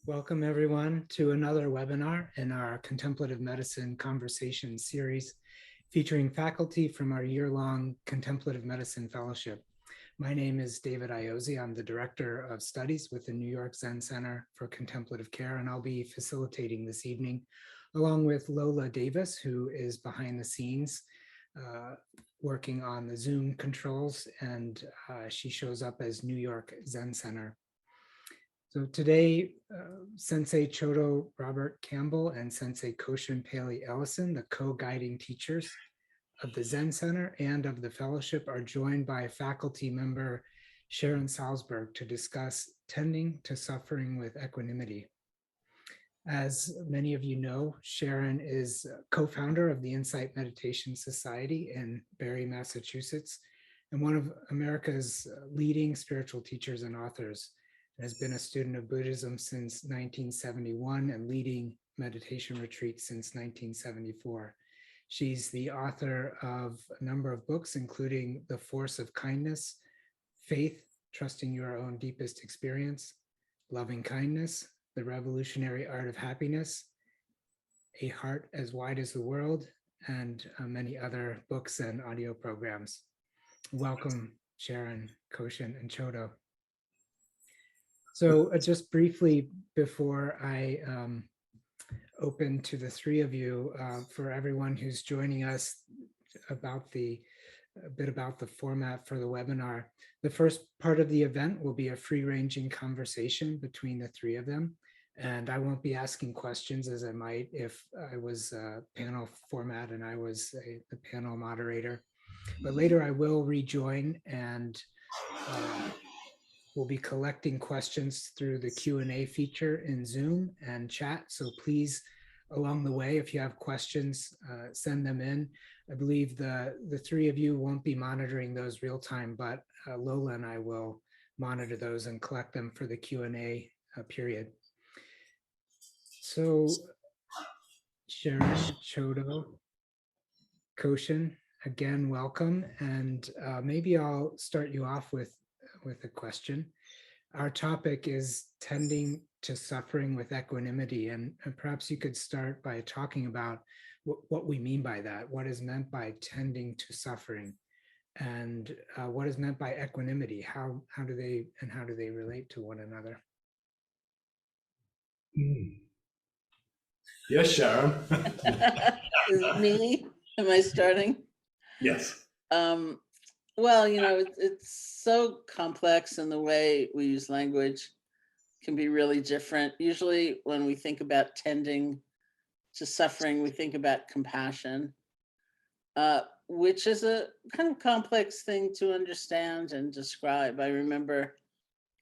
Welcome everyone to another webinar in our Contemplative Medicine Conversation series featuring faculty from our year-long Contemplative Medicine Fellowship. My name is David Iozzi. I'm the Director of Studies with the New York Zen Center for Contemplative Care, and I'll be facilitating this evening along with Lola Davis, who is behind the scenes working on the Zoom controls, and she shows up as New York Zen Center. So today, Sensei Chodo Robert Campbell and Sensei Koshin Paley Ellison, the co-guiding teachers of the Zen Center and of the fellowship, are joined by faculty member Sharon Salzberg to discuss tending to suffering with equanimity. As many of you know, Sharon is co-founder of the Insight Meditation Society in Barre, Massachusetts, and one of America's leading spiritual teachers and authors. Has been a student of Buddhism since 1971 and leading meditation retreats since 1974. She's the author of a number of books, including The Force of Kindness, Faith, Trusting Your Own Deepest Experience, Loving Kindness, The Revolutionary Art of Happiness, A Heart as Wide as the World, and many other books and audio programs. Welcome, Sharon, Koshin, and Chodo. So just briefly before I open to the three of you, for everyone who's joining us a bit about the format for the webinar. The first part of the event will be a free-ranging conversation between the three of them. And I won't be asking questions as I might if I was a panel format and I was the panel moderator. But later I will rejoin and we'll be collecting questions through the Q&A feature in Zoom and chat. So please, along the way, if you have questions, send them in. I believe the three of you won't be monitoring those real time, but Lola and I will monitor those and collect them for the Q&A period. So Sharon, Chodo, Koshin, again, welcome. And maybe I'll start you off with a question. Our topic is tending to suffering with equanimity, and perhaps you could start by talking about what we mean by that, what is meant by tending to suffering, and what is meant by equanimity. How do they relate to one another? Yes, Sharon. Is it me? Am I starting? Yes. Well, it's so complex, and the way we use language can be really different. Usually when we think about tending to suffering, we think about compassion, which is a kind of complex thing to understand and describe. I remember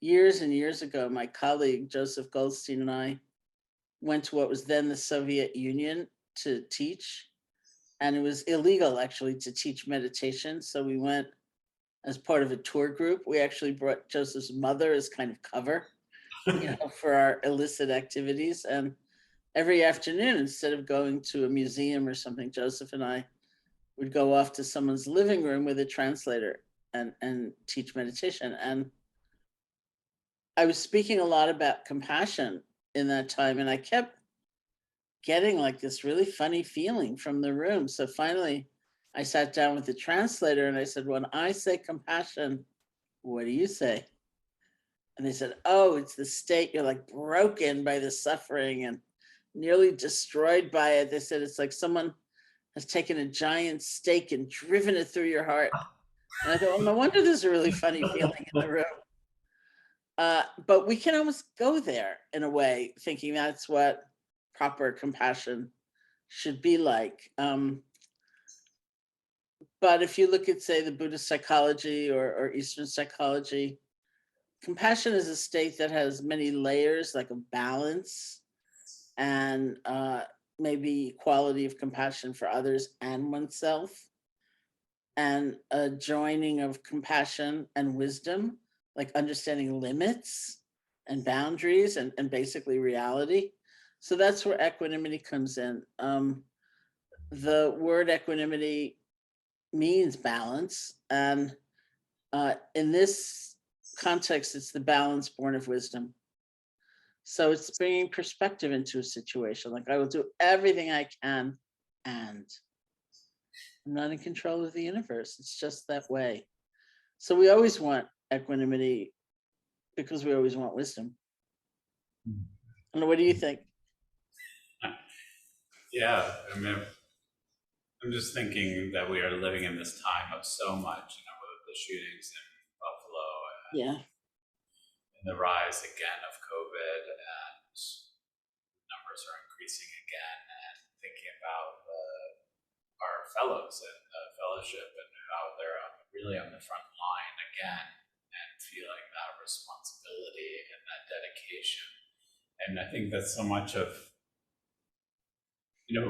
years and years ago, my colleague, Joseph Goldstein, and I went to what was then the Soviet Union to teach. And it was illegal, actually, to teach meditation. So we went as part of a tour group. We actually brought Joseph's mother as kind of cover, for our illicit activities. And every afternoon, instead of going to a museum or something, Joseph and I would go off to someone's living room with a translator and teach meditation. And I was speaking a lot about compassion in that time, and I kept getting like this really funny feeling from the room. So finally, I sat down with the translator and I said, when I say compassion, what do you say? And they said, oh, it's the state you're like broken by the suffering and nearly destroyed by it. They said, it's like someone has taken a giant stake and driven it through your heart. And I thought, well, no wonder there's a really funny feeling in the room. But we can almost go there in a way, thinking that's what proper compassion should be like. But if you look at, say, the Buddhist psychology or Eastern psychology, compassion is a state that has many layers, like a balance and maybe quality of compassion for others and oneself, and a joining of compassion and wisdom, like understanding limits and boundaries and basically reality. So that's where equanimity comes in. The word equanimity means balance, and in this context, it's the balance born of wisdom. So it's bringing perspective into a situation. Like, I will do everything I can, and I'm not in control of the universe. It's just that way. So we always want equanimity because we always want wisdom. And what do you think? Yeah, I mean, I'm just thinking that we are living in this time of so much, with the shootings in Buffalo Yeah. and the rise again of COVID, and numbers are increasing again, and thinking about our fellows in the fellowship and how they're really on the front line again, and feeling that responsibility and that dedication. And I think that's so much of, the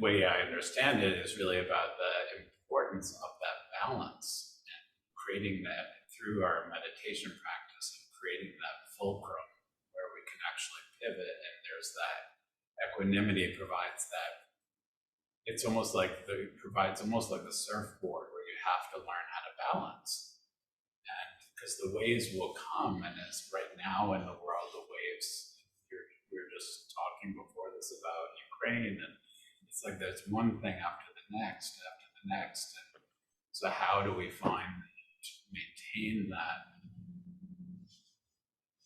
way I understand it is really about the importance of that balance, and creating that through our meditation practice, and creating that fulcrum where we can actually pivot. And there's that equanimity provides that. It's almost like provides almost like the surfboard where you have to learn how to balance. And because the waves will come, and as right now in the world, the waves, we were just talking before this about Ukraine, and it's like there's one thing after the next. And so how do we maintain that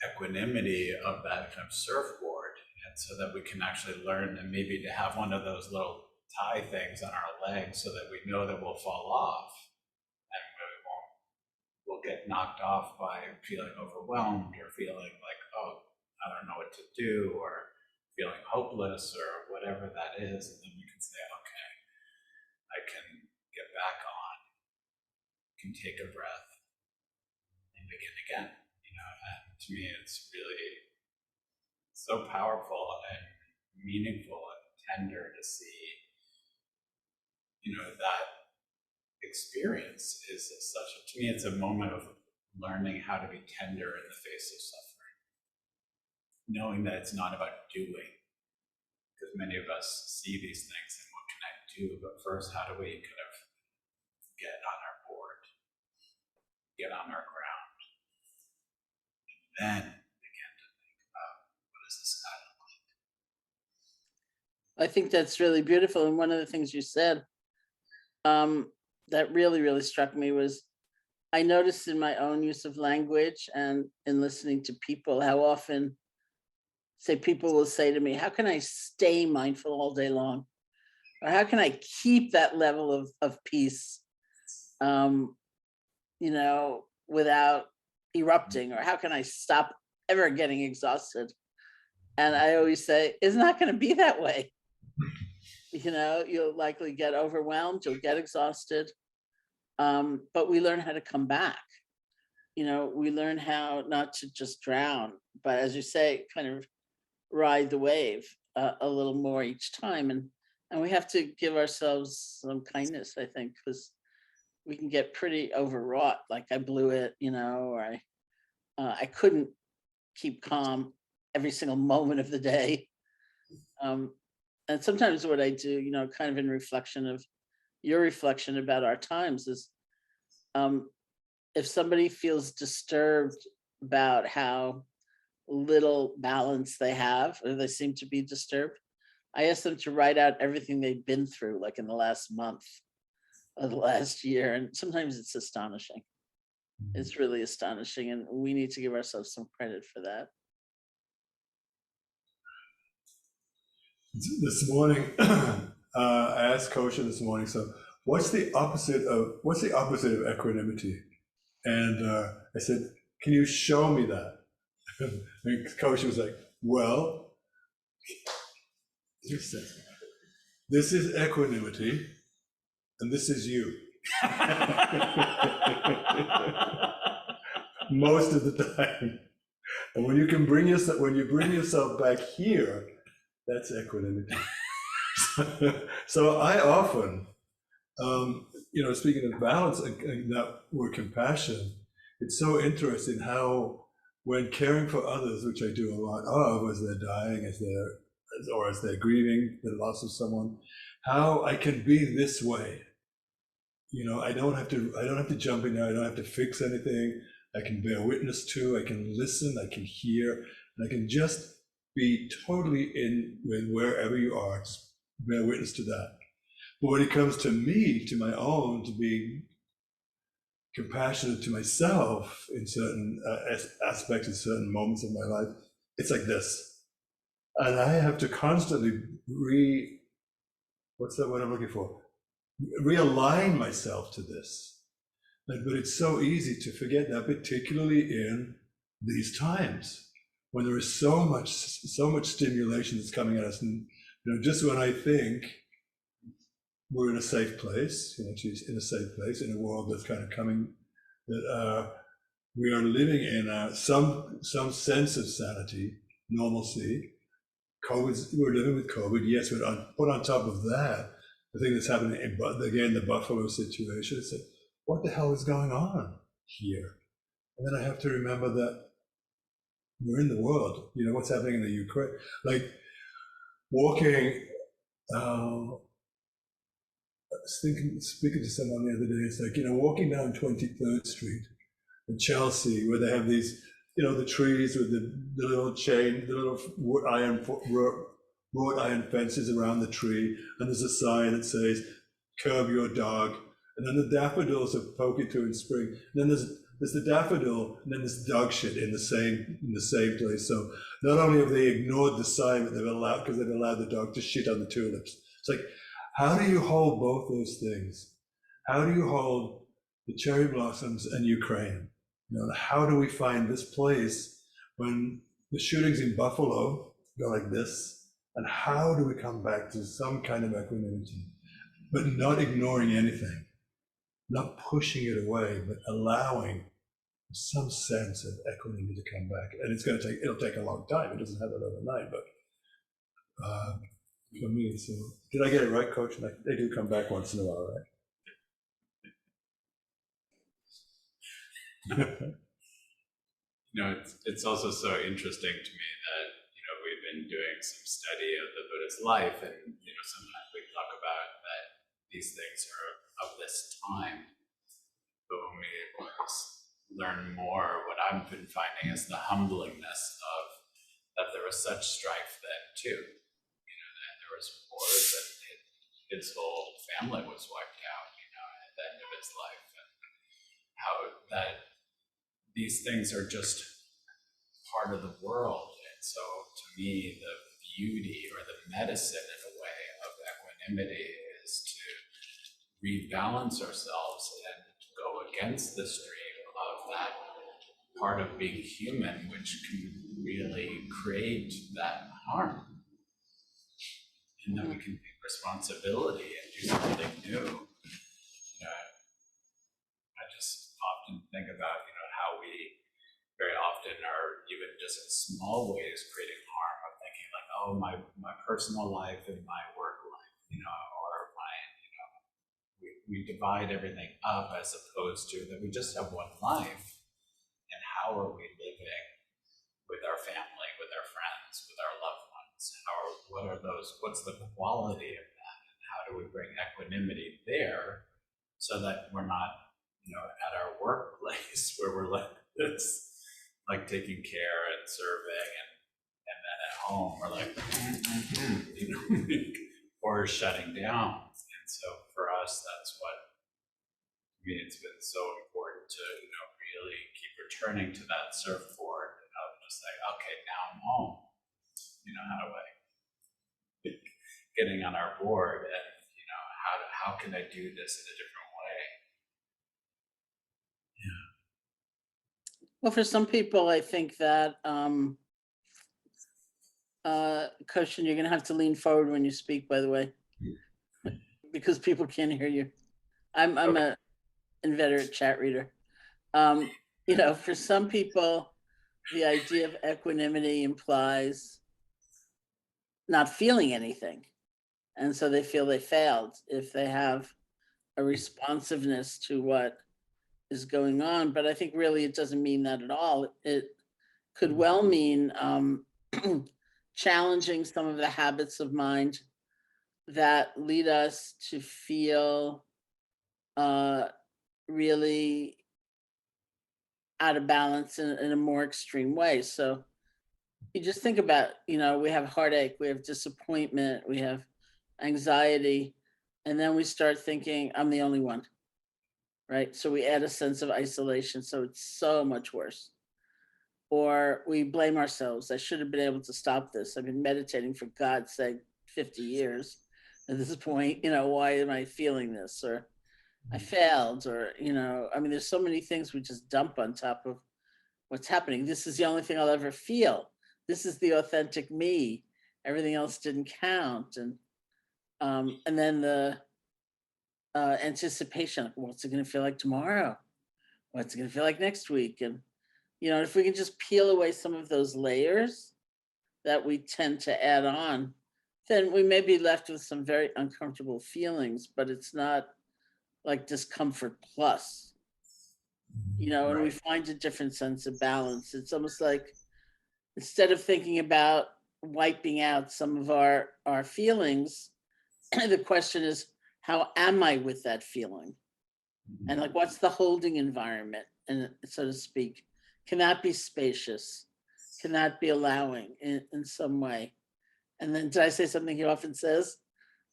equanimity of that kind of surfboard, and so that we can actually learn, and maybe to have one of those little tie things on our legs so that we know that we'll fall off, and we'll get knocked off by feeling overwhelmed, or feeling like, oh, I don't know what to do, or feeling hopeless, or whatever that is. And then we can say, okay, I can get back on, can take a breath, and begin again. And to me, it's really so powerful and meaningful and tender to see, that experience is to me, it's a moment of learning how to be tender in the face of suffering, knowing that it's not about doing, because many of us see these things and what can I do, but first, how do we kind of get on our board, get on our ground, and then begin to think about, what does this sky look like? I think that's really beautiful. And one of the things you said that really, really struck me was, I noticed in my own use of language and in listening to people, how often, say, people will say to me, how can I stay mindful all day long? Or how can I keep that level of peace, without erupting? Or how can I stop ever getting exhausted? And I always say, it's not going to be that way. You'll likely get overwhelmed, you'll get exhausted, but we learn how to come back. We learn how not to just drown, but as you say, kind of ride the wave a little more each time. And we have to give ourselves some kindness, I think, because we can get pretty overwrought. Like, I blew it, or I couldn't keep calm every single moment of the day. And sometimes what I do, kind of in reflection of your reflection about our times, is if somebody feels disturbed about how little balance they have, or they seem to be disturbed, I ask them to write out everything they've been through, like in the last month or the last year. And sometimes it's astonishing. It's really astonishing. And we need to give ourselves some credit for that. This morning, I asked Koshin this morning, so what's the opposite of equanimity? And I said, can you show me that? And Koshin was like, well, this is equanimity, and this is you. Most of the time. And when you bring yourself back here, that's equanimity. So I often, speaking of balance and that word compassion, it's so interesting how, when caring for others, which I do a lot of, as they're dying, as they're grieving the loss of someone, how I can be this way. I don't have to jump in there. I don't have to fix anything. I can bear witness to, I can listen, I can hear, and I can just be totally in with wherever you are, just bear witness to that. But when it comes to me, to my own, to be compassionate to myself in certain aspects, in certain moments of my life, it's like this. And I have to constantly what's that word I'm looking for? Realign myself to this. But it's so easy to forget that, particularly in these times when there is so much stimulation that's coming at us. And just when I think we're in a safe place, she's in a safe place in a world that's kind of coming, that we are living in some sense of sanity, normalcy. We're living with COVID, yes, but put on top of that, the thing that's happening again, the Buffalo situation, it's like, what the hell is going on here? And then I have to remember that we're in the world, what's happening in the Ukraine, like walking, speaking to someone the other day, it's like, walking down 23rd Street in Chelsea, where they have these, the trees with the little chain, the little wrought iron fences around the tree, and there's a sign that says, curb your dog. And then the daffodils are poking through in spring. And then there's the daffodil, and then there's dog shit in the same place. So not only have they ignored the sign, but they've allowed the dog to shit on the tulips. It's like, how do you hold both those things? How do you hold the cherry blossoms and Ukraine? How do we find this place when the shootings in Buffalo go like this? And how do we come back to some kind of equanimity, but not ignoring anything, not pushing it away, but allowing some sense of equanimity to come back? And it'll take a long time. It doesn't happen overnight, but for me, so did I get it right, Coach? They do come back once in a while, right? It's also so interesting to me that we've been doing some study of the Buddha's life, and sometimes we talk about that these things are of this time, but when we learn more, what I've been finding is the humblingness of that there was such strife then too. That there was wars, and his whole family was wiped out, at the end of his life, and how that these things are just part of the world. And so to me, the beauty or the medicine in a way of equanimity is to rebalance ourselves and go against the stream of that part of being human, which can really create that harm. And then we can take responsibility and do something new. I just often think about, how we very often are, even just in small ways, creating harm, of thinking like, oh, my personal life and my work life, or we divide everything up, as opposed to that we just have one life. And how are we living with our family, with our friends, with our loved ones? What's the quality of that? And how do we bring equanimity there so that we're not, at our workplace where we're like this, like taking care and serving, and then at home we're like, or shutting down. And so for us, that's what, it's been so important to, really keep returning to that surfboard of just like, okay, now I'm home. How do I getting on our board, and how can I do this in a different way? Well, for some people, I think that, Koshin, you're going to have to lean forward when you speak, by the way, because people can't hear you. I'm okay. A inveterate chat reader. For some people, the idea of equanimity implies not feeling anything. And so they feel they failed if they have a responsiveness to what is going on. But I think really it doesn't mean that at all. It could well mean challenging some of the habits of mind that lead us to feel really out of balance in a more extreme way. So you just think about, we have heartache, we have disappointment, we have anxiety, and then we start thinking, I'm the only one, right? So we add a sense of isolation. So it's so much worse. Or we blame ourselves. I should have been able to stop this. I've been meditating for God's sake 50 years at this point. Why am I feeling this? Or I failed, or, there's so many things we just dump on top of what's happening. This is the only thing I'll ever feel. This is the authentic me. Everything else didn't count. And then the anticipation, like, what's it going to feel like tomorrow? What's it going to feel like next week? And, if we can just peel away some of those layers that we tend to add on, then we may be left with some very uncomfortable feelings, but it's not like discomfort plus, and we find a different sense of balance. It's almost like, instead of thinking about wiping out some of our feelings, the question is, how am I with that feeling? And like, what's the holding environment, and so to speak? Can that be spacious? Can that be allowing in some way? And then, did I say something he often says?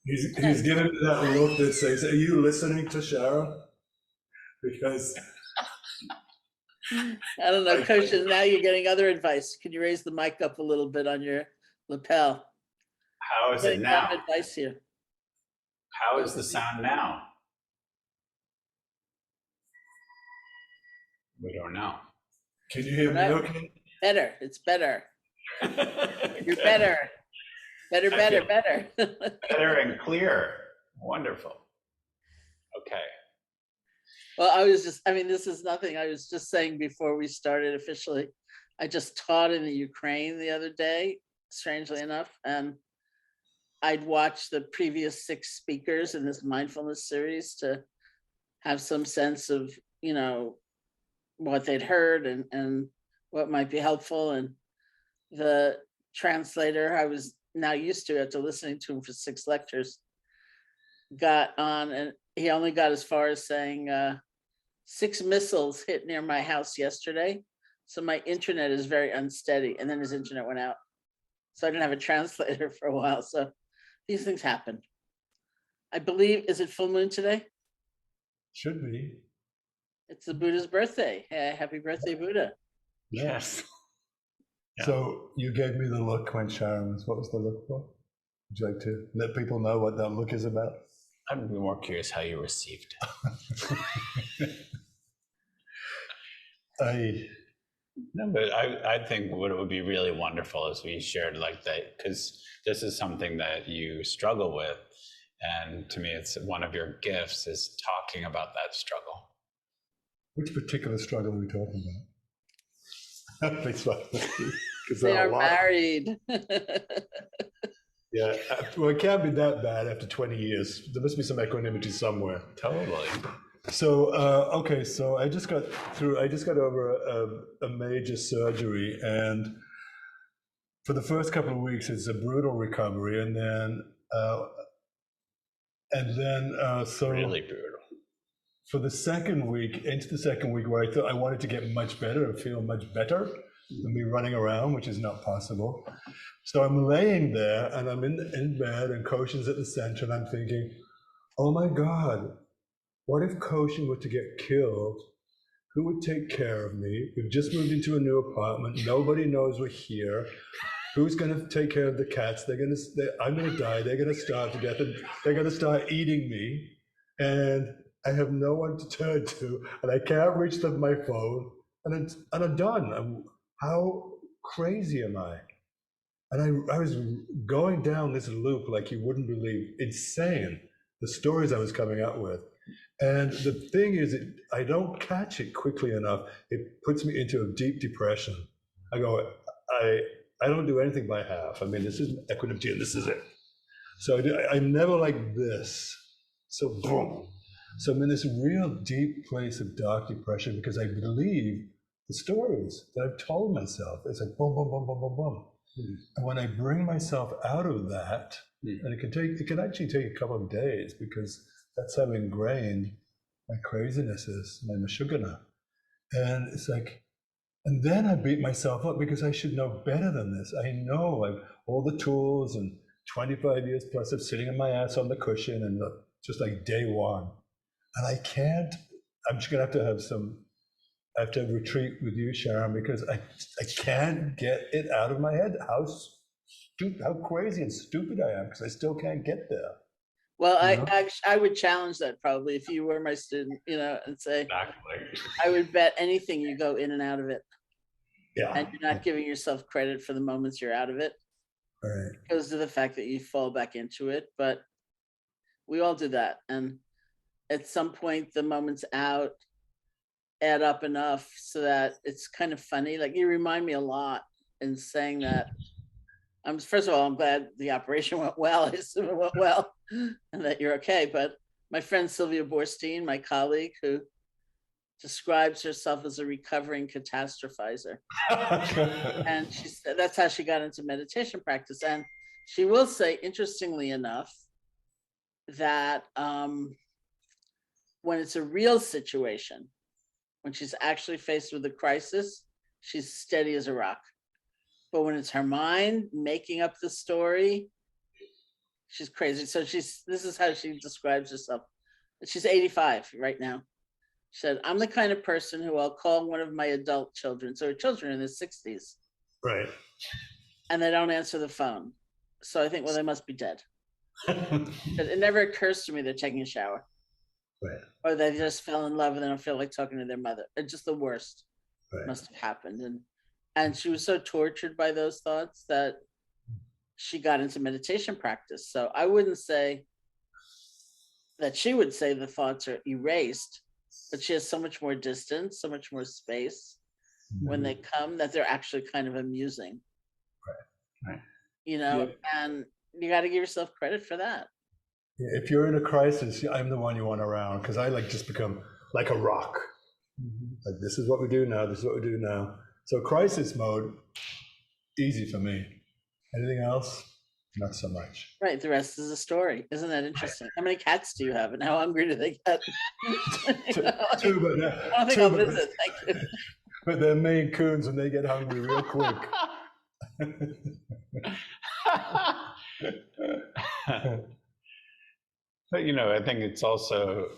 He's giving me that look that says, are you listening to Sharon? Because I don't know, Koshin, now you're getting other advice. Can you raise the mic up a little bit on your lapel? How is it now? Advice here. How is the sound now? We don't know. can you hear me okay? Better. It's better. You're better. Better. Better and clear. Wonderful. Okay. Well, this is nothing. I was just saying before we started officially, I just taught in the Ukraine the other day, strangely enough, and I'd watched the previous 6 speakers in this mindfulness series to have some sense of, what they'd heard and what might be helpful. And the translator, I was now used to after listening to him for 6 lectures, got on, and he only got as far as saying, 6 missiles hit near my house yesterday, so my internet is very unsteady. And then his internet went out, so I didn't have a translator for a while. So these things happen. I believe, is it full moon today? Should be. It's the Buddha's birthday. Happy birthday, Buddha. Yes. Yeah. So you gave me the look when Sharon was, what was the look for? Would you like to let people know what that look is about? I'm more curious how you received it. No, but I think what would be really wonderful is we shared like that, because this is something that you struggle with. And to me, it's one of your gifts is talking about that struggle. Which particular struggle are we talking about? Because They are married. Yeah, well, it can't be that bad after 20 years. There must be some equanimity somewhere. Totally. So, okay, so I just got over a major surgery, and for the first couple of weeks, it's a brutal recovery, and then so Really brutal. for the second week, into the second week, where I thought I wanted to get much better and feel much better than me running around, which is not possible. So I'm laying there, and I'm in bed, and Koshin's at the center, and I'm thinking, oh my God, what if Koshin were to get killed? Who would take care of me? We've just moved into a new apartment. Nobody knows we're here. Who's going to take care of the cats? I'm going to die. They're going to starve to death, and they're going to start eating me. And I have no one to turn to, and I can't reach my phone, and I'm done. How crazy am I? And I was going down this loop like you wouldn't believe, insane, the stories I was coming up with. And the thing is, I don't catch it quickly enough. It puts me into a deep depression. I go, I don't do anything by half. I mean, this is equanimity and this is it. So I'm never like this. So boom. So I'm in this real deep place of dark depression because I believe the stories that I've told myself. It's like boom, boom, boom, boom, boom, boom. Mm-hmm. And when I bring myself out of that, and it can actually take a couple of days because that's how ingrained my craziness is, my mashugana. And it's like, and then I beat myself up because I should know better than this. I know I've all the tools and 25 years plus of sitting in my ass on the cushion and just like day one. And I can't, I'm just gonna have I have to retreat with you, Sharon, because I can't get it out of my head how crazy and stupid I am, because I still can't get there. Well, You know? I would challenge that probably if you were my student, and say, Exactly. I would bet anything you go in and out of it. Yeah. And you're not giving yourself credit for the moments you're out of it. Right. It goes to the fact that you fall back into it. But we all do that. And at some point, the moments out add up enough so that it's kind of funny. Like, you remind me a lot in saying that. First of all, I'm glad the operation went well. I assume it went well and that you're okay. But my friend Sylvia Borstein, my colleague, who describes herself as a recovering catastrophizer. And she said that's how she got into meditation practice. And she will say, interestingly enough, that when it's a real situation, when she's actually faced with a crisis, she's steady as a rock. But when it's her mind making up the story, she's crazy. So this is how she describes herself. She's 85 right now. She said, I'm the kind of person who I'll call one of my adult children. So her children are in their 60s. Right. And they don't answer the phone. So I think, well, they must be dead. But it never occurs to me they're taking a shower. Right. Or they just fell in love and they don't feel like talking to their mother. It's just the worst. Right. Must have happened. And she was so tortured by those thoughts that she got into meditation practice. So I wouldn't say that she would say the thoughts are erased, but she has so much more distance, so much more space when they come that they're actually kind of amusing. Right. Yeah. And you got to give yourself credit for that. Yeah, if you're in a crisis, I'm the one you want around, because I just become like a rock. Like, this is what we do now, this is what we do now. So crisis mode, easy for me. Anything else? Not so much. Right. The rest is a story. Isn't that interesting? How many cats do you have and how hungry do they get? Two, but I don't think I'll visit. Thank you. But they're Maine Coons and they get hungry real quick. But, I think it's also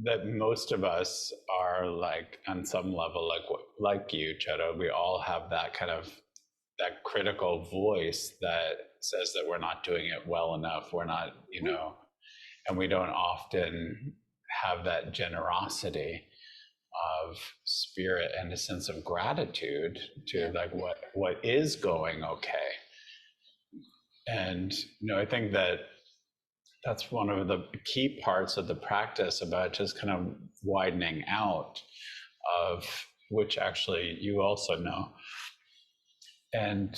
that most of us are like, on some level, like you, Chodo, we all have that kind of, that critical voice that says that we're not doing it well enough. We're not, and we don't often have that generosity of spirit and a sense of gratitude to like what is going okay. And, I think that's one of the key parts of the practice about just kind of widening out of which actually you also know. And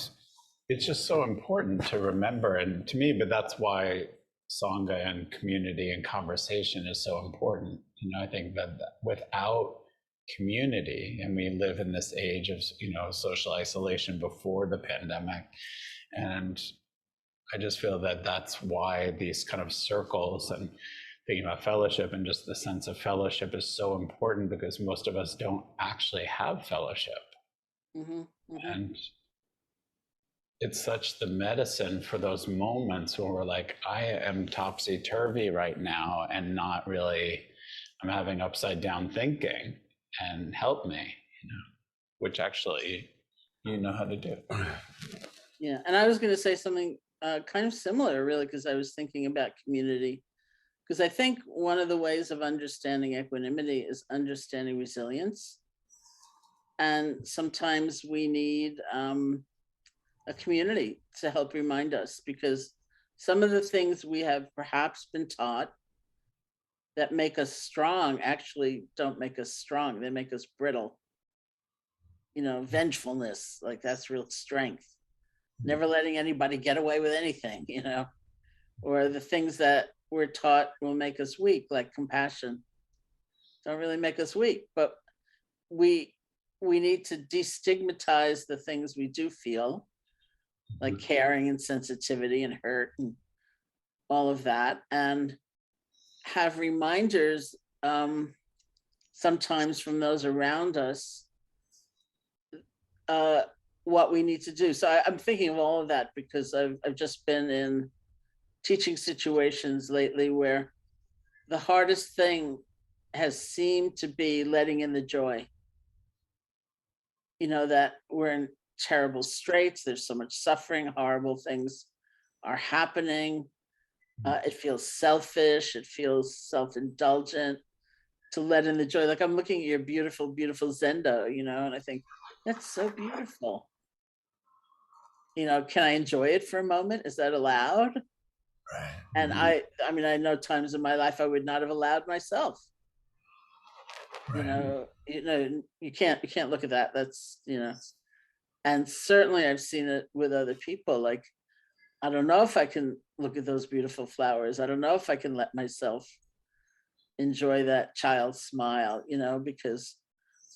it's just so important to remember, and to me, but that's why Sangha and community and conversation is so important. I think that without community, and we live in this age of, social isolation before the pandemic, and I just feel that that's why these kind of circles and thinking about fellowship and just the sense of fellowship is so important, because most of us don't actually have fellowship. And it's such the medicine for those moments where we're like, I am topsy-turvy right now and not really, I'm having upside down thinking, and help me, which actually you know how to do. Yeah, and I was going to say something kind of similar, really, because I was thinking about community. Because I think one of the ways of understanding equanimity is understanding resilience. And sometimes we need a community to help remind us, because some of the things we have perhaps been taught that make us strong actually don't make us strong. They make us brittle. Vengefulness, like that's real strength. Never letting anybody get away with anything, or the things that we're taught will make us weak, like compassion, don't really make us weak. But we need to destigmatize the things we do feel, like caring and sensitivity and hurt and all of that, and have reminders sometimes from those around us what we need to do. So I'm thinking of all of that because I've just been in teaching situations lately where the hardest thing has seemed to be letting in the joy. You know, that we're in terrible straits, there's so much suffering, horrible things are happening. It feels selfish, it feels self-indulgent to let in the joy. Like I'm looking at your beautiful, beautiful Zendo, you know, and I think that's so beautiful. You know, can I enjoy it for a moment? Is that allowed? Right. And I mean, I know times in my life I would not have allowed myself. Right. You can't look at that. That's, you know, and certainly I've seen it with other people. Like, I don't know if I can look at those beautiful flowers. I don't know if I can let myself enjoy that child's smile, you know, because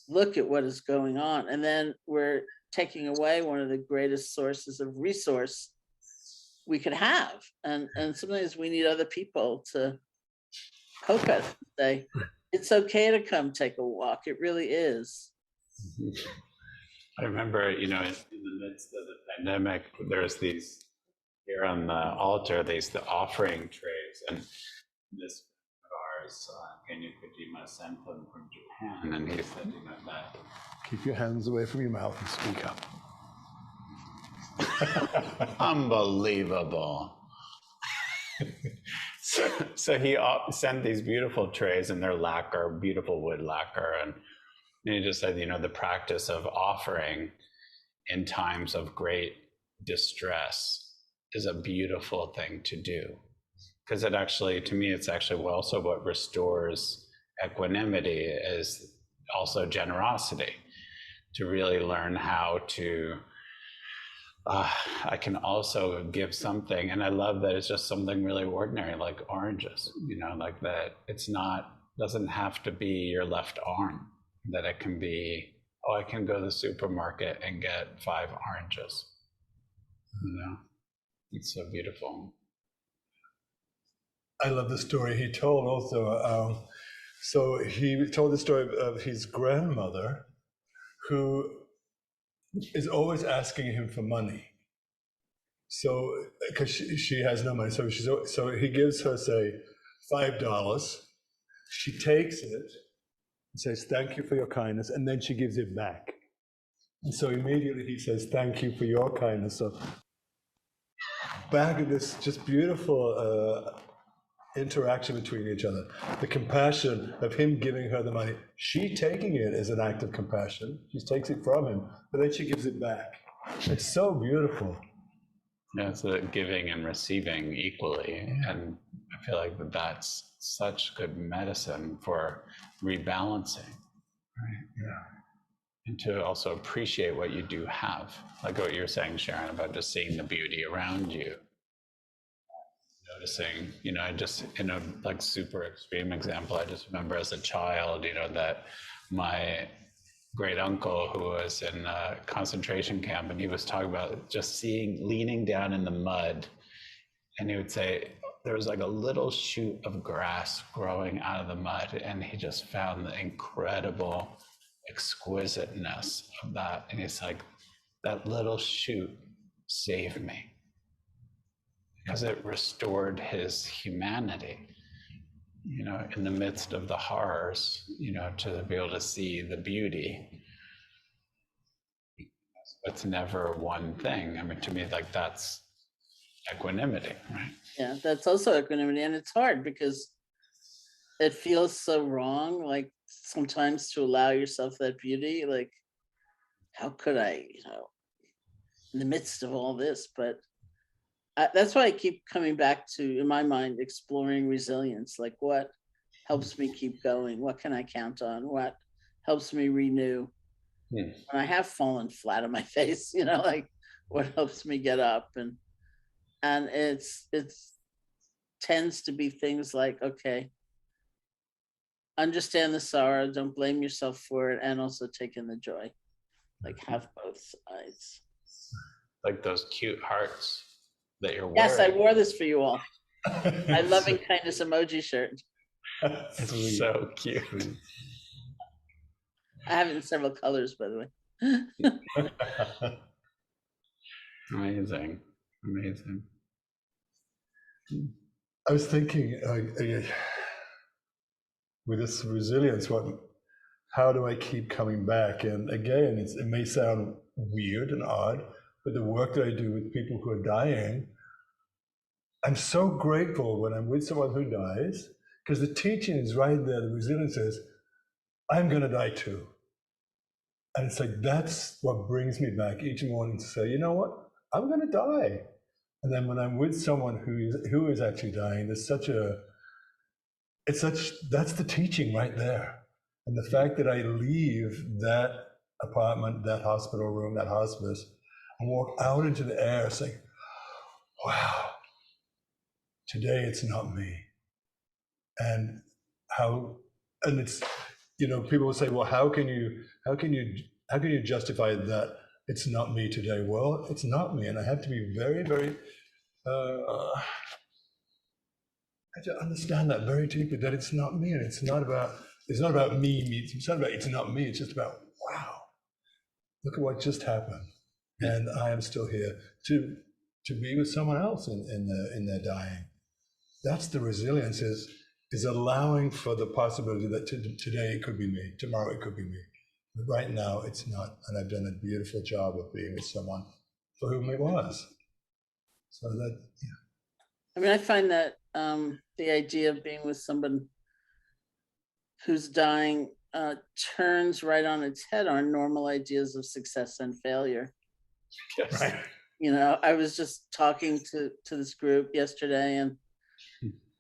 look at what is going on. And then we're taking away one of the greatest sources of resource we could have. And sometimes we need other people to poke us and say, it's okay to come take a walk. It really is. I remember, you know, in the midst of the pandemic, there's these, here on the altar, the offering trays, and this of ours, Kenya Kojima, sent them from Japan, and he said, you know, that. Keep your hands away from your mouth and speak up. Unbelievable. So he sent these beautiful trays, and they're lacquer, beautiful wood lacquer, and he just said, you know, the practice of offering in times of great distress is a beautiful thing to do, because it actually, to me, it's actually also what restores equanimity is also generosity, to really learn how to I can also give something, and I love that it's just something really ordinary, like oranges, you know, like that. It's not, doesn't have to be your left arm, that it can be, oh, I can go to the supermarket and get 5 oranges, you know. It's so beautiful. I love the story he told also. So he told the story of his grandmother who is always asking him for money. So, because she has no money, so he gives her, say, $5. She takes it and says, "Thank you for your kindness," and then she gives it back. And so immediately he says, "Thank you for your kindness." So back in this just beautiful interaction between each other, the compassion of him giving her the money, she taking it as an act of compassion. She takes it from him, but then she gives it back. It's so beautiful. Yeah, it's a giving and receiving equally. Yeah. And I feel like that's such good medicine for rebalancing. Right? Yeah. And to also appreciate what you do have. Like what you were saying, Sharon, about just seeing the beauty around you. Noticing, you know, I just, in a like super extreme example, I just remember as a child, you know, that my great uncle who was in a concentration camp, and he was talking about just leaning down in the mud, and he would say there was like a little shoot of grass growing out of the mud, and he just found the incredible exquisiteness of that, and he's like, that little shoot saved me, because it restored his humanity, you know, in the midst of the horrors, you know, to be able to see the beauty. It's never one thing. I mean, to me, like that's equanimity, right? Yeah, that's also equanimity. And it's hard because it feels so wrong, like sometimes to allow yourself that beauty, like, how could I, you know, in the midst of all this, but that's why I keep coming back to, in my mind, exploring resilience. Like what helps me keep going? What can I count on? What helps me renew? When I have fallen flat on my face, you know, like what helps me get up? And it's tends to be things like, okay, understand the sorrow, don't blame yourself for it, and also take in the joy. Like have both sides. Like those cute hearts that you're wearing. Yes, I wore this for you all. My loving kindness emoji shirt. It's so cute. I have it in several colors, by the way. Amazing. Amazing. I was thinking, with this resilience, how do I keep coming back? And again, it may sound weird and odd, but the work that I do with people who are dying, I'm so grateful when I'm with someone who dies, because the teaching is right there. The resilience is, I'm going to die too. And it's like, that's what brings me back each morning to say, you know what? I'm going to die. And then when I'm with someone who is actually dying, that's the teaching right there. And the fact that I leave that apartment, that hospital room, that hospice, and walk out into the air saying, wow, today it's not me. And it's, people will say, well, how can you justify that it's not me today? Well, it's not me. And I have to be very, very, I have to understand that very deeply, that it's not me. And it's not about me. It's not me. It's just about, wow, look at what just happened. And I am still here to be with someone else in their dying. That's the resilience, is allowing for the possibility that today it could be me, tomorrow it could be me. But right now it's not. And I've done a beautiful job of being with someone for whom it was. So that, yeah. I mean, I find that the idea of being with someone who's dying turns right on its head our normal ideas of success and failure. Yes. Right. I was just talking to this group yesterday, and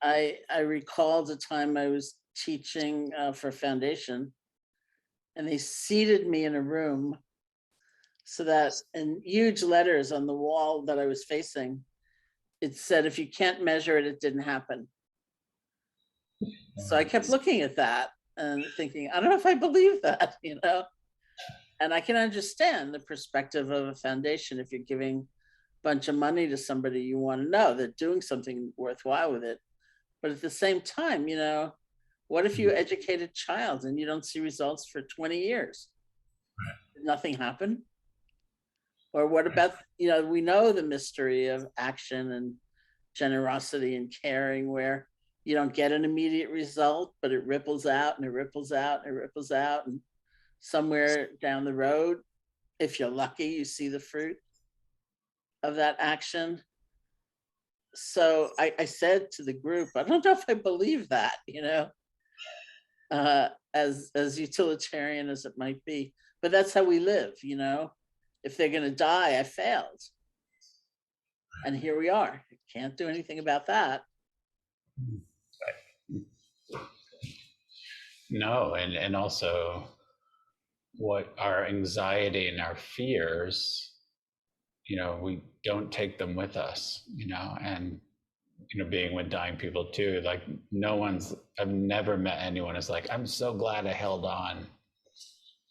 I recalled a time I was teaching for foundation, and they seated me in a room so that in huge letters on the wall that I was facing, it said, if you can't measure it, it didn't happen. So I kept looking at that and thinking, I don't know if I believe that, and I can understand the perspective of a foundation. If you're giving a bunch of money to somebody, you want to know they're doing something worthwhile with it. But at the same time, what if you educate a child and you don't see results for 20 years? Right. Did nothing happen? Or what about, we know the mystery of action and generosity and caring, where you don't get an immediate result, but it ripples out and it ripples out and it ripples out. And somewhere down the road, if you're lucky, you see the fruit of that action. So I said to the group, I don't know if I believe that, as utilitarian as it might be, but that's how we live, If they're going to die, I failed. And here we are. Can't do anything about that. No, and also what our anxiety and our fears, we don't take them with us, and being with dying people too, like I've never met anyone who's like, I'm so glad I held on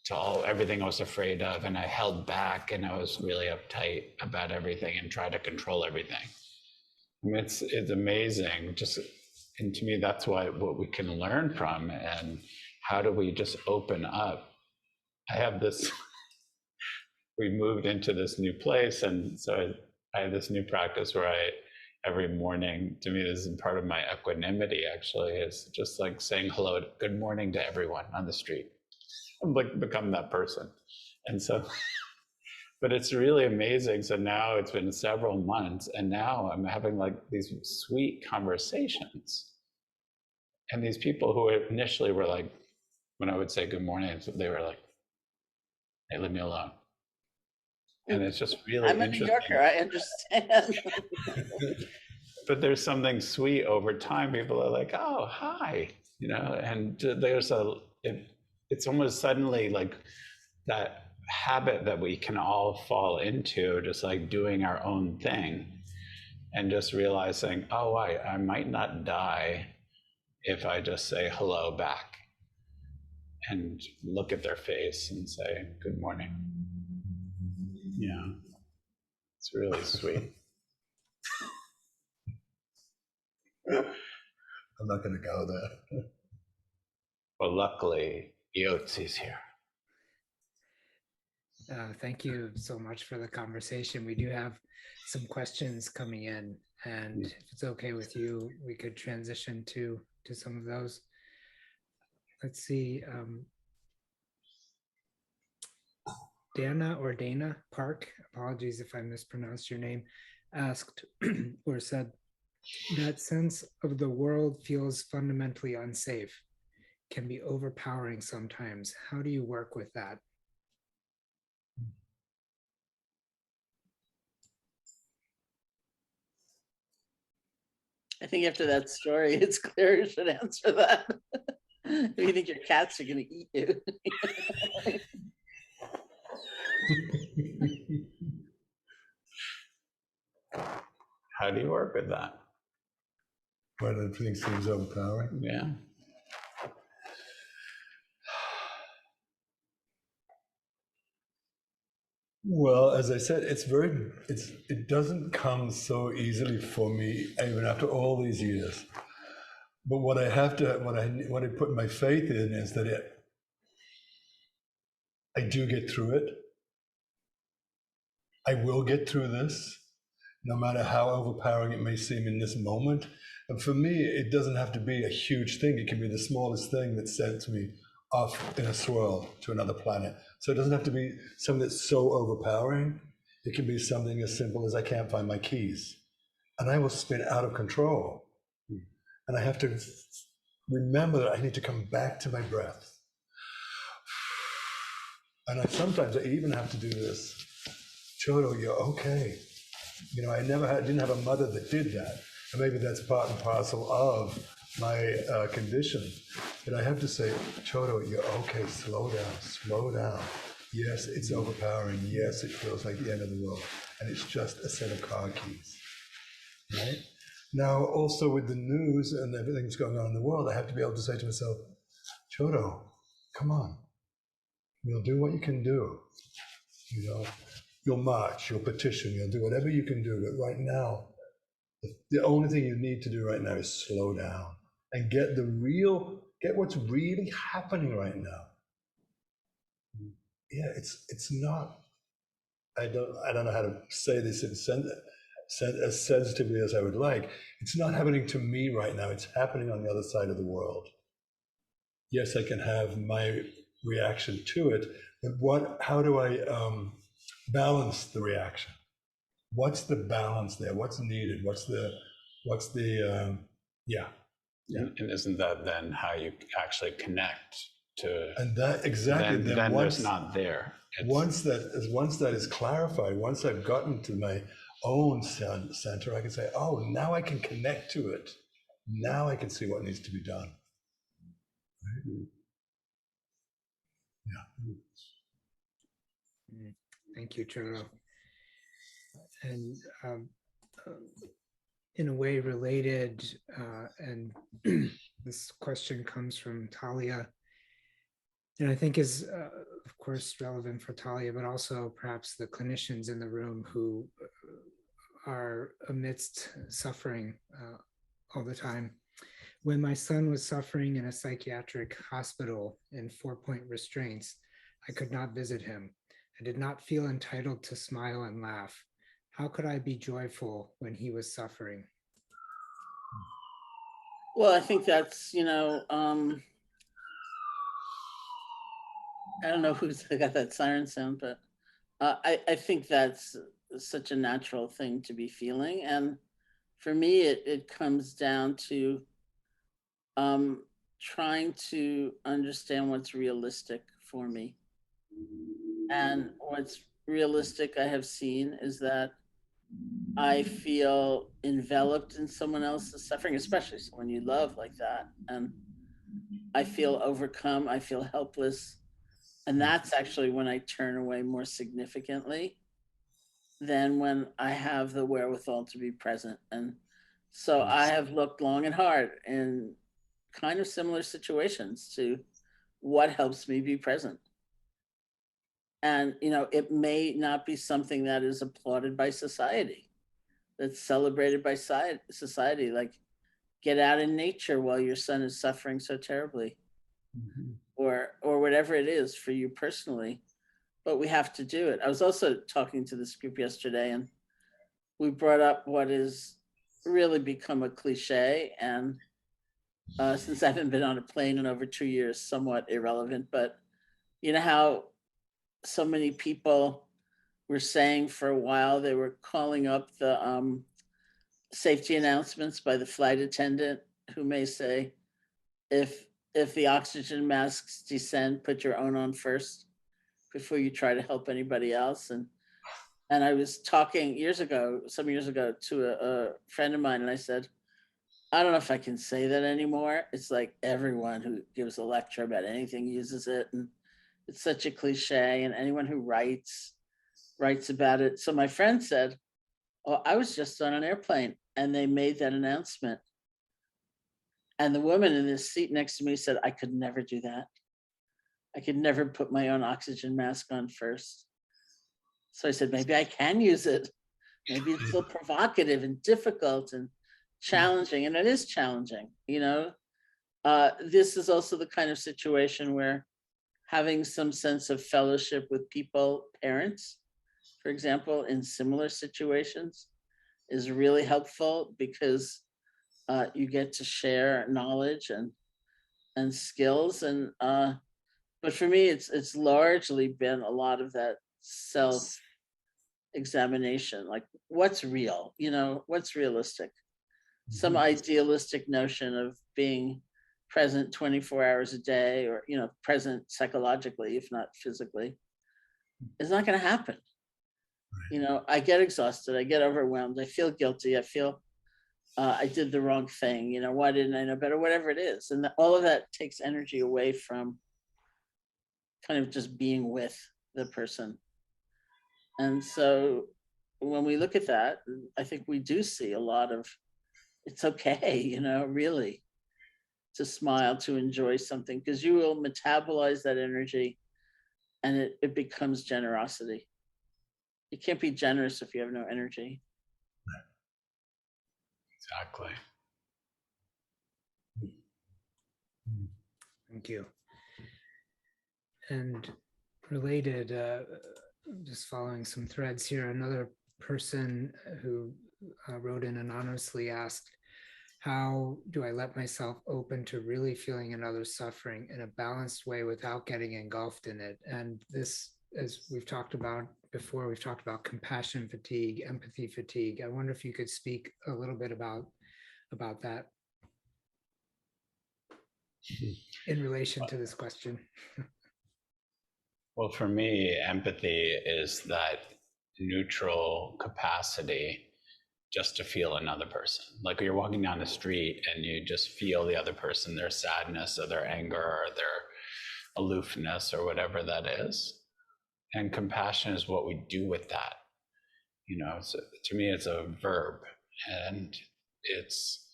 to everything I was afraid of, and I held back, and I was really uptight about everything and tried to control everything. I mean, it's amazing. And to me, that's what we can learn from, and how do we just open up? I have this, we moved into this new place, and so I have this new practice where every morning, to me, this is part of my equanimity, actually, is just like saying hello, good morning to everyone on the street. I'm like become that person. And so, but it's really amazing. So now it's been several months, and now I'm having like these sweet conversations. And these people who initially were like, when I would say good morning, they were like, hey, leave me alone. And it's just really I'm a interesting. New Yorker, I understand. But there's something sweet over time. People are like, oh, hi, and there's it's almost suddenly like that habit that we can all fall into, just like doing our own thing and just realizing, oh, I might not die if I just say hello back and look at their face and say, good morning. Yeah, it's really sweet. I'm not going to go there. Well, luckily, Yotsi's here. Thank you so much for the conversation. We do have some questions coming in, and if it's okay with you, we could transition to some of those. Let's see. Dana Park, apologies if I mispronounced your name, asked or said, that sense of the world feels fundamentally unsafe, can be overpowering sometimes. How do you work with that? I think after that story, it's clear you should answer that. If you think your cats are going to eat you. How do you work with that? When everything seems overpowering. Yeah. Well, as I said, it doesn't come so easily for me, even after all these years. But what I put my faith in is that I do get through it. I will get through this, no matter how overpowering it may seem in this moment. And for me, it doesn't have to be a huge thing. It can be the smallest thing that sends me off in a swirl to another planet. So it doesn't have to be something that's so overpowering. It can be something as simple as I can't find my keys. And I will spin out of control. And I have to remember that I need to come back to my breath. And sometimes I even have to do this. Chodo, you're okay. You know, didn't have a mother that did that. And maybe that's part and parcel of my condition. But I have to say, Chodo, you're okay, slow down. Yes, it's overpowering. Yes, it feels like the end of the world. And it's just a set of car keys, right? Now, also with the news and everything that's going on in the world, I have to be able to say to myself, Chodo, come on. You'll do what you can do. You know, you'll march, you'll petition, you'll do whatever you can do. But right now, the only thing you need to do right now is slow down and get what's really happening right now. Yeah, it's not. I don't know how to say this as sensitively as I would like. It's not happening to me right now. It's happening on the other side of the world. Yes, I can have my reaction to it, but how do I balance the reaction? What's the balance there? What's needed? What's the yeah. And isn't that then how you actually connect to? And that exactly. Then there's not there. Once that is clarified, once I've gotten to my own center, I can say, oh, now I can connect to it. Now I can see what needs to be done. Right? Yeah. Thank you, Chodo. And in a way related, and this question comes from Talia, and I think is, of course, relevant for Talia, but also perhaps the clinicians in the room who are amidst suffering all the time. When my son was suffering in a psychiatric hospital in 4-point restraints, I could not visit him. I did not feel entitled to smile and laugh. How could I be joyful when he was suffering? Well, I think that's, I don't know who's got that siren sound, but I think that's such a natural thing to be feeling. And for me, it comes down to trying to understand what's realistic for me. And what's realistic I have seen is that I feel enveloped in someone else's suffering, especially someone you love like that. And I feel overcome, I feel helpless. And that's actually when I turn away more significantly than when I have the wherewithal to be present. And so I have looked long and hard in kind of similar situations to what helps me be present. And, it may not be something that is applauded by society, that's celebrated by society, like get out in nature while your son is suffering so terribly, or whatever it is for you personally. but we have to do it. I was also talking to this group yesterday, and we brought up what is really become a cliche, and since I haven't been on a plane in over 2 years, somewhat irrelevant, but you know how so many people were saying for a while, they were calling up the safety announcements by the flight attendant, who may say, if the oxygen masks descend, put your own on first before you try to help anybody else. And I was talking some years ago, to a friend of mine, and I said, I don't know if I can say that anymore. It's like everyone who gives a lecture about anything uses it, and it's such a cliche, and anyone who writes about it. So my friend said, oh, I was just on an airplane and they made that announcement. And the woman in this seat next to me said, I could never do that. I could never put my own oxygen mask on first. So I said, maybe I can use it. Maybe it's still provocative and difficult and challenging. And it is challenging, you know. This is also the kind of situation where having some sense of fellowship with people, parents, for example, in similar situations, is really helpful, because you get to share knowledge and skills. And but for me, it's largely been a lot of that self examination, like what's real, you know, what's realistic. Some idealistic notion of being present 24 hours a day, or, you know, present psychologically, if not physically, is not going to happen. You know, I get exhausted, I get overwhelmed, I feel guilty, I feel I did the wrong thing, you know, why didn't I know better, whatever it is. And all of that takes energy away from kind of just being with the person. And so when we look at that, I think we do see a lot of, it's okay, you know, really, to smile, to enjoy something, because you will metabolize that energy, and it becomes generosity. You can't be generous if you have no energy. Exactly. Thank you. And related, just following some threads here, another person who wrote in anonymously asked, how do I let myself open to really feeling another's suffering in a balanced way without getting engulfed in it? And this, as we've talked about before, we've talked about compassion fatigue, empathy fatigue. I wonder if you could speak a little bit about that in relation to this question. Well, for me, empathy is that neutral capacity just to feel another person. Like you're walking down the street and you just feel the other person, their sadness or their anger or their aloofness or whatever that is. And compassion is what we do with that. You know, so to me, it's a verb. And it's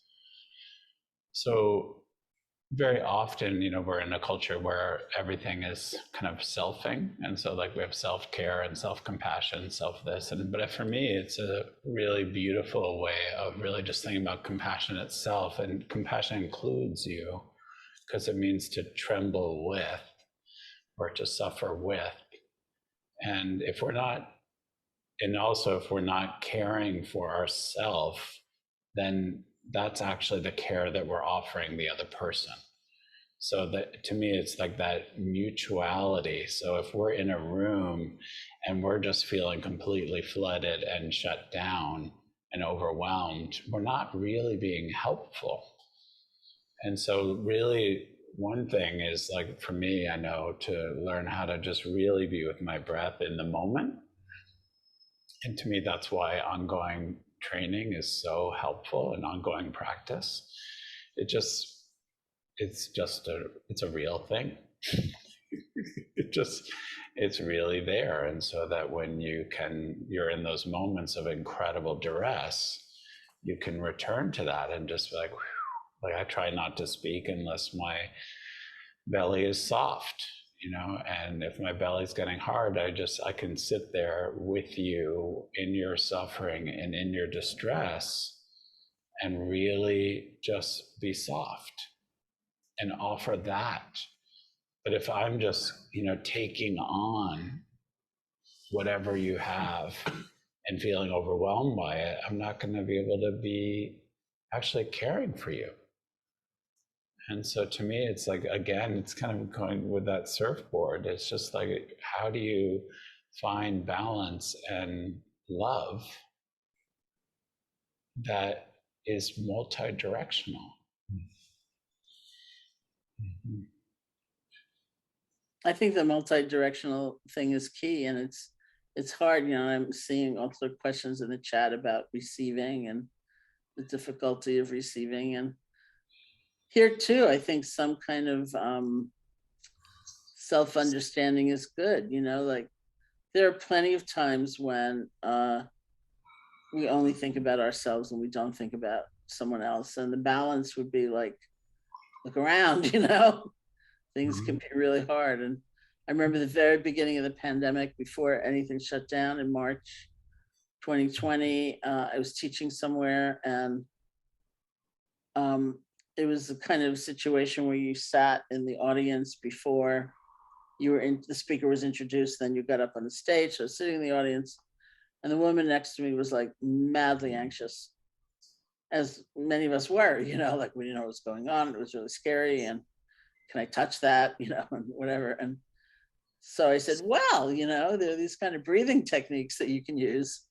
so very often, you know, we're in a culture where everything is kind of selfing. And so like we have self-care and self-compassion, self-this. But for me, it's a really beautiful way of really just thinking about compassion itself. And compassion includes you, because it means to tremble with or to suffer with. And if we're not, and also if we're not caring for ourselves, then that's actually the care that we're offering the other person. So that to me, it's like that mutuality. So if we're in a room and we're just feeling completely flooded and shut down and overwhelmed, we're not really being helpful. And so really one thing is, like for me, I know, to learn how to just really be with my breath in the moment. And to me, that's why ongoing training is so helpful, and ongoing practice. It's a real thing. It's really there. And so that when you're in those moments of incredible duress, you can return to that and just be like, whew. Like I try not to speak unless my belly is soft, you know, and if my belly's getting hard, I can sit there with you in your suffering and in your distress and really just be soft and offer that. But if I'm just, you know, taking on whatever you have and feeling overwhelmed by it, I'm not going to be able to be actually caring for you. And so to me, it's like, again, it's kind of going with that surfboard. It's just like, how do you find balance and love that is multi-directional? Mm-hmm. I think the multi-directional thing is key, and it's hard. I'm seeing also questions in the chat about receiving and the difficulty of receiving, and here too, I think some kind of self-understanding is good. Like there are plenty of times when we only think about ourselves and we don't think about someone else, and the balance would be like, look around. Things can be really hard. And I remember the very beginning of the pandemic, before anything shut down in March 2020, I was teaching somewhere, and it was the kind of situation where you sat in the audience before the speaker was introduced, then you got up on the stage. So I was sitting in the audience, and the woman next to me was like madly anxious, as many of us were, like we didn't know what was going on. It was really scary. And can I touch that, and whatever. And so I said, well, there are these kind of breathing techniques that you can use,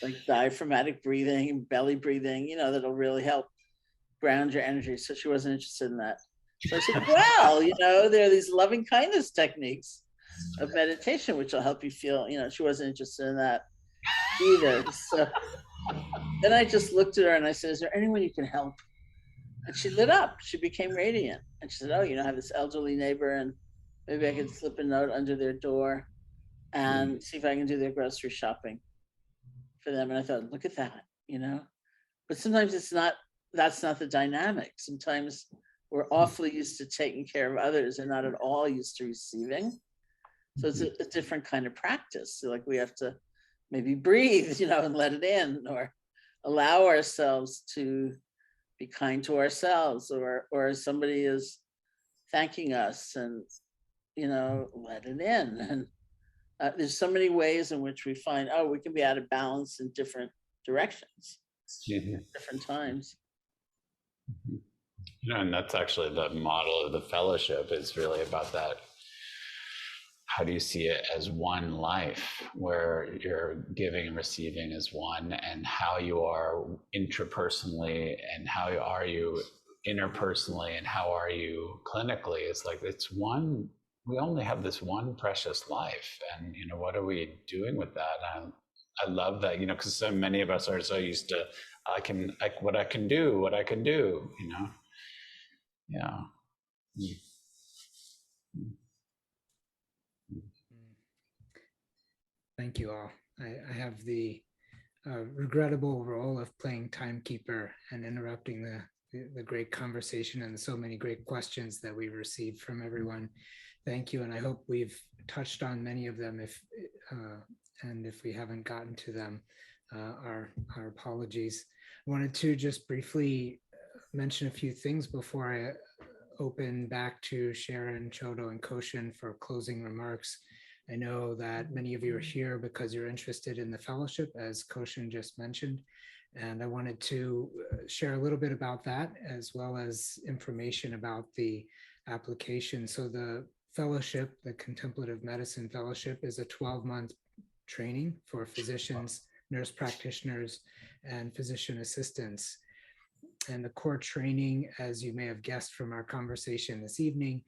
like diaphragmatic breathing, belly breathing, that'll really help ground your energy. So she wasn't interested in that. So I said, well, there are these loving kindness techniques of meditation, which will help you feel, she wasn't interested in that either. So then I just looked at her and I said, is there anyone you can help? And she lit up. She became radiant. And she said, oh, I have this elderly neighbor, and maybe I could slip a note under their door and see if I can do their grocery shopping for them. And I thought, look at that, But sometimes that's not the dynamic. Sometimes we're awfully used to taking care of others and not at all used to receiving. So it's a different kind of practice. So like we have to maybe breathe, and let it in, or allow ourselves to be kind to ourselves, or somebody is thanking us, and let it in. And there's so many ways in which we find, we can be out of balance in different directions, different times. And that's actually the model of the fellowship, is really about that. How do you see it as one life, where you're giving and receiving as one, and how you are intrapersonally, and how are you interpersonally, and how are you clinically? It's like, it's one. We only have this one precious life, and what are we doing with that? I love that, because so many of us are so used to what I can do. Yeah. Thank you all. I have the regrettable role of playing timekeeper and interrupting the great conversation and so many great questions that we received from everyone. Thank you, and I hope we've touched on many of them. If we haven't gotten to them, our apologies. I wanted to just briefly mention a few things before I open back to Sharon, Chodo, and Koshin for closing remarks. I know that many of you are here because you're interested in the fellowship, as Koshin just mentioned, and I wanted to share a little bit about that, as well as information about the application. So the fellowship, the Contemplative Medicine Fellowship, is a 12-month training for physicians, nurse practitioners, and physician assistants. And the core training, as you may have guessed from our conversation this evening,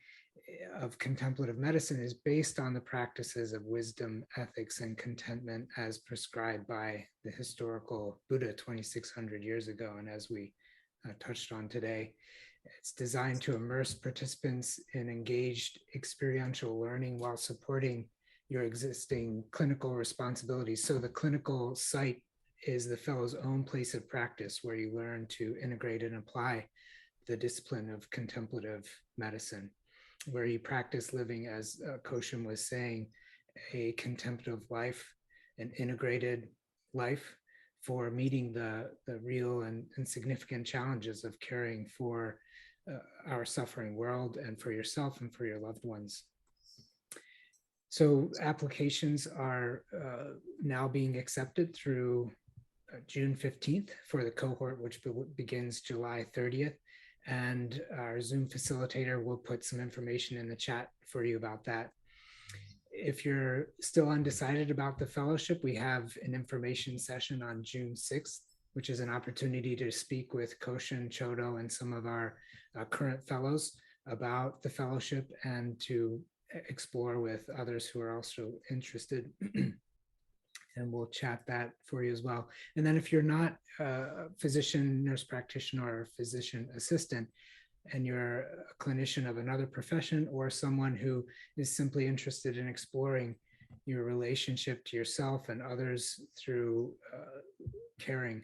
of contemplative medicine is based on the practices of wisdom, ethics, and contentment as prescribed by the historical Buddha 2,600 years ago. And as we touched on today, it's designed to immerse participants in engaged experiential learning while supporting your existing clinical responsibilities. So the clinical site is the fellow's own place of practice, where you learn to integrate and apply the discipline of contemplative medicine, where you practice living, as Koshin was saying, a contemplative life, an integrated life for meeting the real and significant challenges of caring for our suffering world, and for yourself and for your loved ones. So applications are now being accepted through June 15th for the cohort, which begins July 30th. And our Zoom facilitator will put some information in the chat for you about that. If you're still undecided about the fellowship, we have an information session on June 6th, which is an opportunity to speak with Koshin, Chodo, and some of our current fellows about the fellowship and to explore with others who are also interested. And we'll chat that for you as well. And then if you're not a physician, nurse practitioner, or physician assistant, and you're a clinician of another profession or someone who is simply interested in exploring your relationship to yourself and others through caring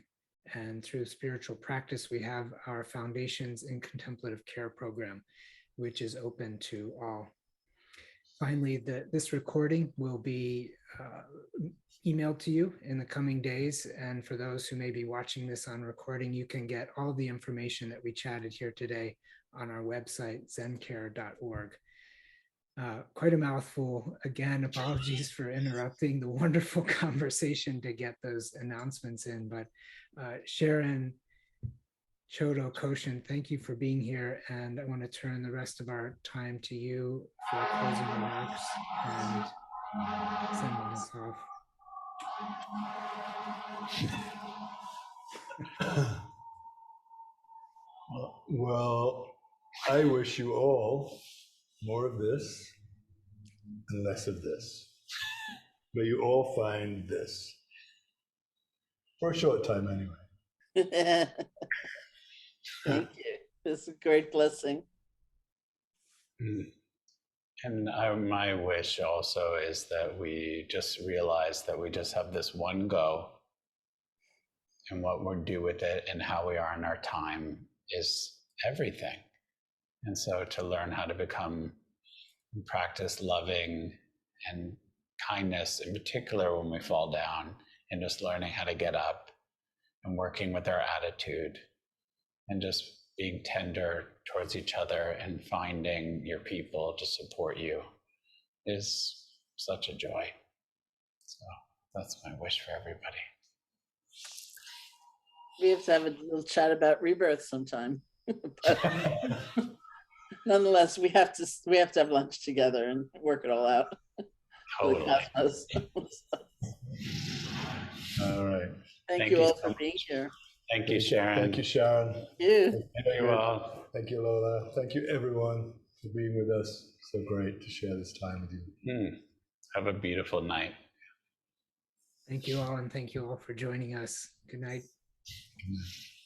and through spiritual practice, we have our Foundations in Contemplative Care program, which is open to all. Finally, this recording will be emailed to you in the coming days. And for those who may be watching this on recording, you can get all the information that we chatted here today on our website, zencare.org. Quite a mouthful. Again, apologies for interrupting the wonderful conversation to get those announcements in. But Sharon, Chodo, Koshin, thank you for being here. And I want to turn the rest of our time to you for closing remarks and sending us off. Well, I wish you all more of this and less of this. May you all find this. For a short time anyway. Thank you. This is a great blessing. And my wish also is that we just realize that we just have this one go, and what we do with it and how we are in our time is everything. And so to learn how to practice loving and kindness, in particular when we fall down, and just learning how to get up and working with our attitude and just being tender towards each other and finding your people to support you is such a joy. So that's my wish for everybody. We have to have a little chat about rebirth sometime. But nonetheless, we have to have lunch together and work it all out. Totally. All right. Thank you all for being here. Thank you, Sharon. Thank you, Sharon. Thank you. Thank you all. Thank you, Lola. Thank you, everyone, for being with us. So great to share this time with you. Have a beautiful night. Thank you all, and thank you all for joining us. Good night. Good night.